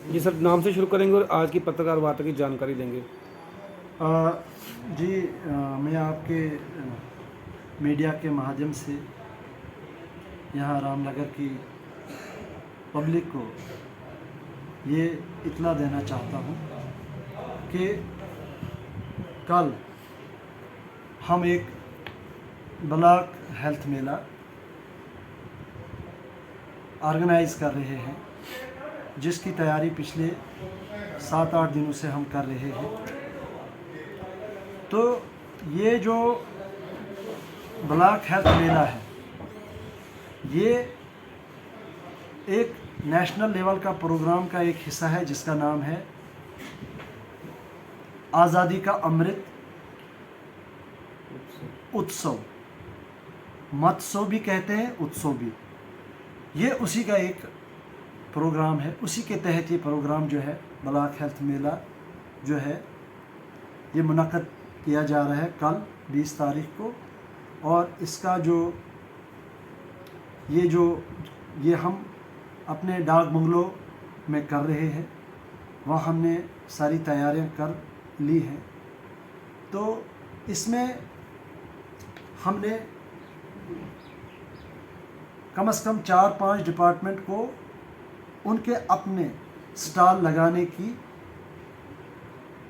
जी sir, नाम से शुरू करेंगे और आज की पत्रकार वार्ता की जानकारी देंगे। आ, जी, मैं आपके मीडिया के माध्यम से यहाँ रामनगर की पब्लिक को ये इत्तला देना चाहता हूँ कि कल हम एक ब्लॉक हेल्थ मेला ऑर्गेनाइज कर रहे हैं, जिसकी तैयारी पिछले 7-8 दिनों से हम कर रहे हैं। तो ये जो ब्लॉक हेल्थ मेला है, ये एक नेशनल लेवल का प्रोग्राम का एक हिस्सा है, जिसका नाम है आज़ादी का अमृत उत्सव। मत्सव भी कहते हैं, उत्सव भी। ये उसी का एक प्रोग्राम है। उसी के तहत ये प्रोग्राम जो है, ब्लॉक हेल्थ मेला जो है, ये मुनक्कद किया जा रहा है कल 20 तारीख को। और इसका ये हम अपने डाक बंगलो में कर रहे हैं। वहाँ हमने सारी तैयारियां कर ली हैं। तो इसमें हमने कम से कम 4-5 डिपार्टमेंट को उनके अपने स्टॉल लगाने की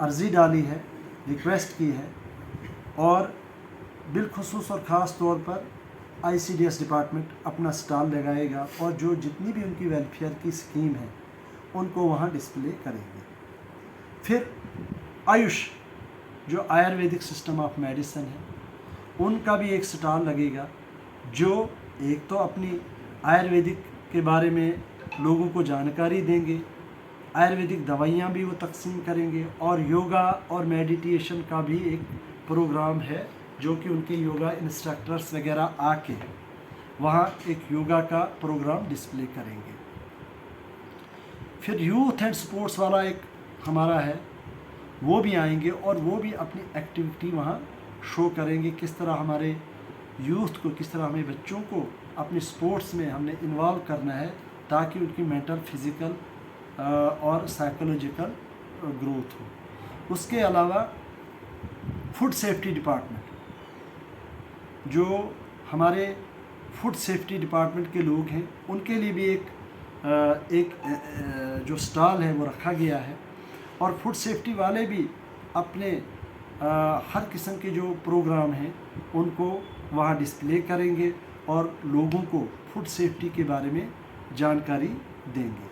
अर्ज़ी डाली है, रिक्वेस्ट की है। और बिलखुसूस और ख़ास तौर पर ICDS डिपार्टमेंट अपना स्टॉल लगाएगा और जो जितनी भी उनकी वेलफेयर की स्कीम है उनको वहाँ डिस्प्ले करेंगे। फिर आयुष, जो आयुर्वेदिक सिस्टम ऑफ मेडिसिन है, उनका भी एक स्टॉल लगेगा, जो एक तो अपनी आयुर्वेदिक के बारे में लोगों को जानकारी देंगे, आयुर्वेदिक दवाइयाँ भी वो तकसीम करेंगे, और योगा और मेडिटेशन का भी एक प्रोग्राम है, जो कि उनके योगा इंस्ट्रक्टर्स वगैरह आके वहाँ एक योगा का प्रोग्राम डिस्प्ले करेंगे। फिर यूथ एंड स्पोर्ट्स वाला एक हमारा है, वो भी आएंगे और वो भी अपनी एक्टिविटी वहाँ शो करेंगे, किस तरह हमारे यूथ को, किस तरह हमें बच्चों को अपने स्पोर्ट्स में हमने इन्वॉल्व करना है, ताकि उनकी मेंटल, फिज़िकल और साइकोलॉजिकल ग्रोथ हो। उसके अलावा फूड सेफ्टी डिपार्टमेंट, जो हमारे फूड सेफ्टी डिपार्टमेंट के लोग हैं, उनके लिए भी एक जो स्टॉल है वो रखा गया है। और फूड सेफ्टी वाले भी अपने हर किस्म के जो प्रोग्राम हैं उनको वहाँ डिस्प्ले करेंगे और लोगों को फूड सेफ्टी के बारे में जानकारी देंगे।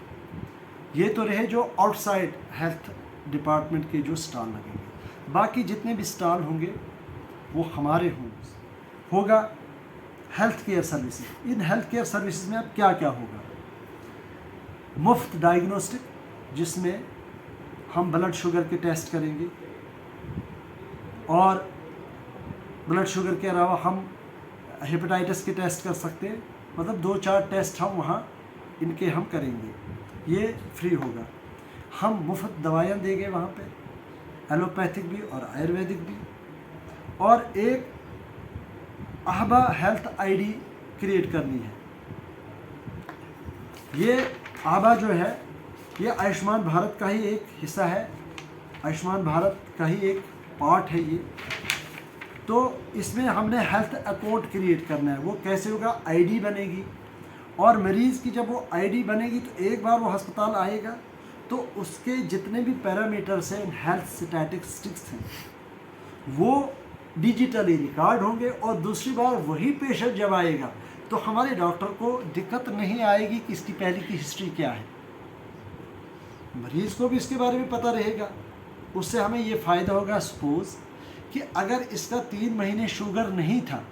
ये तो रहे जो आउटसाइड हेल्थ डिपार्टमेंट के जो स्टॉल लगेंगे। बाकी जितने भी स्टॉल होंगे वो हमारे होगा health care services. In health care services में अब क्या क्या होगा? मुफ्त डायग्नोस्टिक, जिसमें हम ब्लड शुगर के टेस्ट करेंगे, और ब्लड शुगर के अलावा हम हेपेटाइटिस के टेस्ट कर सकते हैं। मतलब 2-4 टेस्ट हम वहाँ इनके हम करेंगे, ये फ्री होगा। हम मुफ्त दवाइयाँ देंगे वहाँ पे, एलोपैथिक भी और आयुर्वेदिक भी। और एक आहबा हेल्थ ID क्रिएट करनी है। ये आहबा जो है, ये आयुष्मान भारत का ही एक हिस्सा है, आयुष्मान भारत का ही एक पार्ट है ये। तो इसमें हमने हेल्थ अकाउंट क्रिएट करना है। वो कैसे होगा? ID बनेगी, और मरीज़ की जब वो ID बनेगी तो एक बार वो अस्पताल आएगा तो उसके जितने भी पैरामीटर्स हैं, हेल्थ स्टैटिस्टिक्स हैं, वो डिजिटली रिकॉर्ड होंगे। और दूसरी बार वही पेशेंट जब आएगा तो हमारे डॉक्टर को दिक्कत नहीं आएगी कि इसकी पहले की हिस्ट्री क्या है। मरीज़ को भी इसके बारे में पता रहेगा। उससे हमें ये फ़ायदा होगा, सपोज़ कि अगर इसका 3 महीने शुगर नहीं था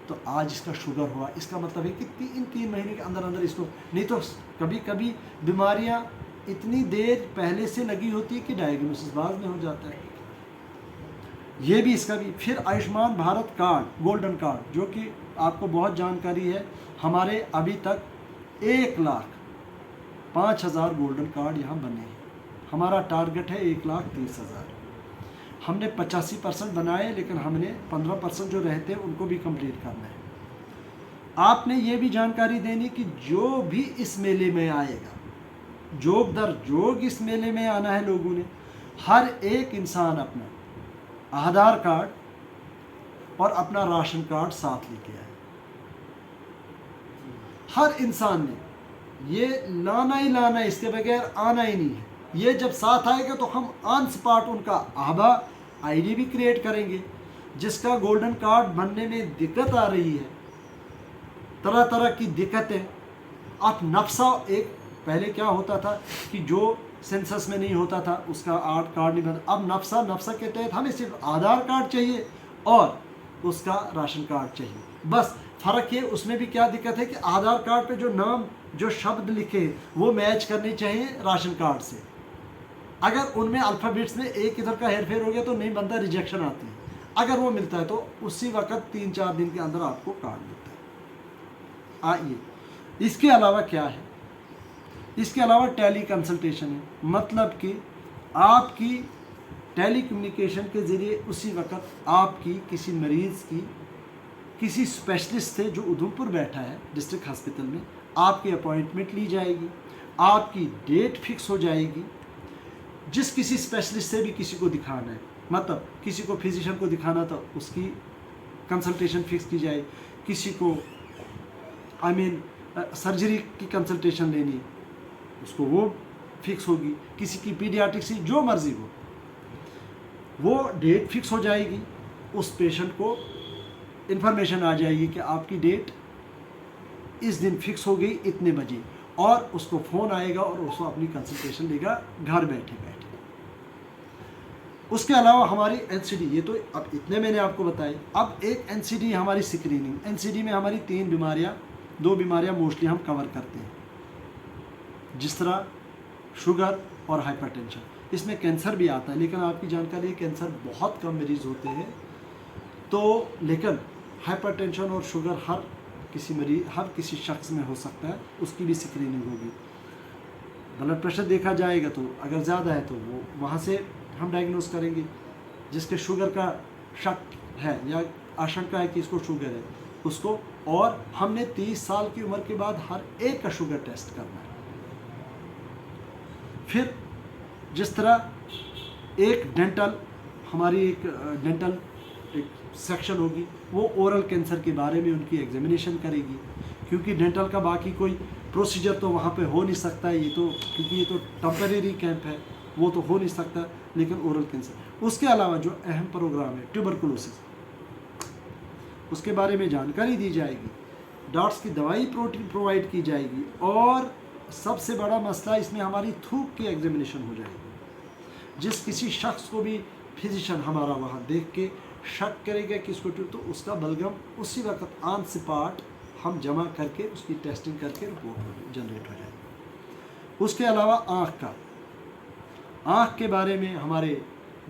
तो आज इसका शुगर हुआ, इसका मतलब है कि इन 3 महीने के अंदर अंदर इसको, नहीं तो कभी कभी बीमारियां इतनी देर पहले से लगी होती है कि डायग्नोसिस बाद में हो जाता है। ये भी इसका भी। फिर Ayushman Bharat card, golden card, जो कि आपको बहुत जानकारी है, हमारे अभी तक 1,05,000 गोल्डन कार्ड यहाँ बने हैं। हमारा टारगेट है 1,30,000। हमने 85% बनाए, लेकिन हमने 15% जो रहते हैं उनको भी कंप्लीट करना है। आपने ये भी जानकारी देनी कि जो भी इस मेले में आएगा जोग दर जोग इस मेले में आना है लोगों ने। हर एक इंसान अपना आधार कार्ड और अपना राशन कार्ड साथ लेके आए। हर इंसान ने ये लाना ही लाना है, इसके बगैर आना ही नहीं है। ये जब साथ आएगा तो हम ऑन स्पॉट उनका आभा आईडी भी क्रिएट करेंगे। जिसका गोल्डन कार्ड बनने में दिक्कत आ रही है, तरह तरह की दिक्कतें, आप नक्शा, एक पहले क्या होता था कि जो सेंसस में नहीं होता था उसका कार्ड नहीं बनता, अब नक्शा के तहत हमें सिर्फ आधार कार्ड चाहिए और उसका राशन कार्ड चाहिए। बस फ़र्क है, उसमें भी क्या दिक्कत है कि आधार कार्ड पे जो नाम, जो शब्द लिखे हैं वो मैच करने चाहिए राशन कार्ड से। अगर उनमें अल्फ़ाबेट्स में एक इधर का हेर फेर हो गया तो नहीं बनता, रिजेक्शन आती है। अगर वो मिलता है तो उसी वक्त 3-4 दिन के अंदर आपको कार्ड मिलता है। आइए, इसके अलावा क्या है? इसके अलावा टेली कंसल्टेशन है, मतलब कि आपकी टेली कम्युनिकेशन के ज़रिए उसी वक्त आपकी किसी मरीज़ की, किसी स्पेशलिस्ट से जो उधमपुर बैठा है डिस्ट्रिक्ट हॉस्पिटल में, आपकी अपॉइंटमेंट ली जाएगी, आपकी डेट फिक्स हो जाएगी। जिस किसी स्पेशलिस्ट से भी किसी को दिखाना है, मतलब किसी को फिजिशियन को दिखाना था उसकी कंसल्टेशन फिक्स की जाए, किसी को सर्जरी की कंसल्टेशन लेनी है उसको वो फिक्स होगी, किसी की पीडियाट्रिक्स से जो मर्ज़ी हो वो डेट फिक्स हो जाएगी। उस पेशेंट को इन्फॉर्मेशन आ जाएगी कि आपकी डेट इस दिन फिक्स हो गई इतने बजे, और उसको फ़ोन आएगा और उसको अपनी कंसल्टेशन लेगा घर बैठे बैठे। उसके अलावा हमारी एनसीडी, ये तो अब इतने मैंने आपको बताए। अब एक एनसीडी हमारी स्क्रीनिंग, एनसीडी में हमारी 2 बीमारियां मोस्टली हम कवर करते हैं, जिस तरह शुगर और हाइपरटेंशन। इसमें कैंसर भी आता है, लेकिन आपकी जानकारी है कैंसर बहुत कम मरीज़ होते हैं, तो लेकिन हाइपरटेंशन और शुगर हर किसी शख्स में हो सकता है, उसकी भी स्क्रीनिंग होगी। ब्लड प्रेशर देखा जाएगा तो अगर ज़्यादा है तो वो वहाँ से हम डायग्नोस करेंगे। जिसके शुगर का शक है या आशंका है कि इसको शुगर है उसको, और हमने 30 साल की उम्र के बाद हर एक का शुगर टेस्ट करना है। फिर जिस तरह एक डेंटल, हमारी एक डेंटल एक सेक्शन होगी, वो ओरल कैंसर के बारे में उनकी एग्जामिनेशन करेगी, क्योंकि डेंटल का बाकी कोई प्रोसीजर तो वहाँ पे हो नहीं सकता है, ये तो क्योंकि ये तो टेम्परेरी कैंप है, वो तो हो नहीं सकता, लेकिन ओरल कैंसर। उसके अलावा जो अहम प्रोग्राम है ट्यूबरकुलोसिस, उसके बारे में जानकारी दी जाएगी, डॉट्स की दवाई प्रोवाइड की जाएगी, और सबसे बड़ा मसला इसमें हमारी थूक की एग्जामिनेशन हो जाएगी। जिस किसी शख्स को भी फिजिशियन हमारा वहाँ देख के शक करेगा कि इसको, तो उसका बलगम उसी वक्त ऑन स्पॉट हम जमा करके उसकी टेस्टिंग करके रिपोर्ट जनरेट हो जाएगी। उसके अलावा आँख के बारे में हमारे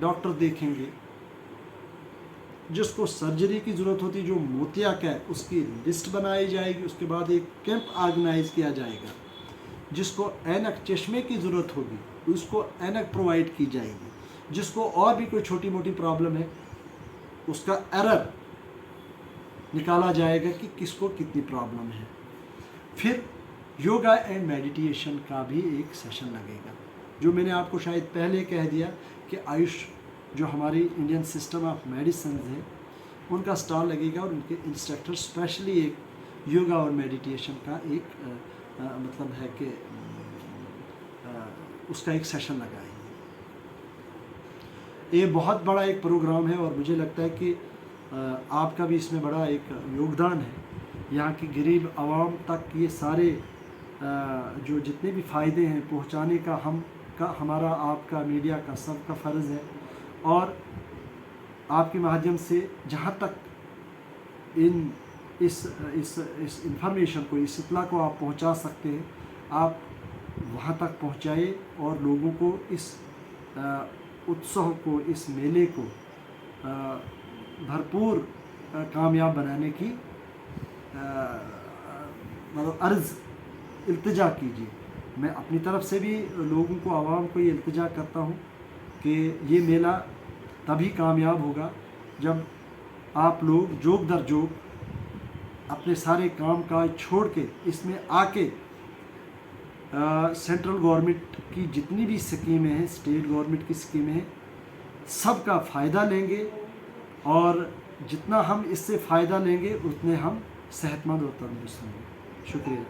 डॉक्टर देखेंगे। जिसको सर्जरी की ज़रूरत होती है, जो मोतियाक है, उसकी लिस्ट बनाई जाएगी। उसके बाद एक कैंप ऑर्गेनाइज किया जाएगा। जिसको ऐनक चश्मे की ज़रूरत होगी उसको ऐनक प्रोवाइड की जाएगी। जिसको और भी कोई छोटी मोटी प्रॉब्लम है उसका एरर निकाला जाएगा कि किसको कितनी प्रॉब्लम है। फिर योगा एंड मेडिटेशन का भी एक सेशन लगेगा, जो मैंने आपको शायद पहले कह दिया कि आयुष जो हमारी इंडियन सिस्टम ऑफ मेडिसिन है उनका स्टॉल लगेगा, और उनके इंस्ट्रक्टर स्पेशली एक योगा और मेडिटेशन का एक मतलब है कि उसका एक सेशन लगाएंगे। ये बहुत बड़ा एक प्रोग्राम है, और मुझे लगता है कि आपका भी इसमें बड़ा एक योगदान है। यहाँ की गरीब आवाम तक ये सारे जो जितने भी फ़ायदे हैं पहुँचाने का हमारा, आपका, मीडिया का, सबका फ़र्ज़ है। और आपके माध्यम से जहाँ तक इस इंफॉर्मेशन को, इस इत्तला को आप पहुँचा सकते हैं, आप वहाँ तक पहुँचाए और लोगों को इस उत्सव को, इस मेले को भरपूर कामयाब बनाने की मतलब अर्ज़ इल्तिजा कीजिए। मैं अपनी तरफ से भी लोगों को, आवाम को ये इल्तिजा करता हूँ कि ये मेला तभी कामयाब होगा जब आप लोग जोग दर जोग अपने सारे काम काज छोड़ के इसमें आके सेंट्रल गवर्नमेंट की जितनी भी स्कीमें हैं, स्टेट गवर्नमेंट की स्कीमें हैं, सबका फ़ायदा लेंगे और जितना हम इससे फ़ायदा लेंगे उतने हम सेहतमंद और तंदुरुस्त होंगे। शुक्रिया।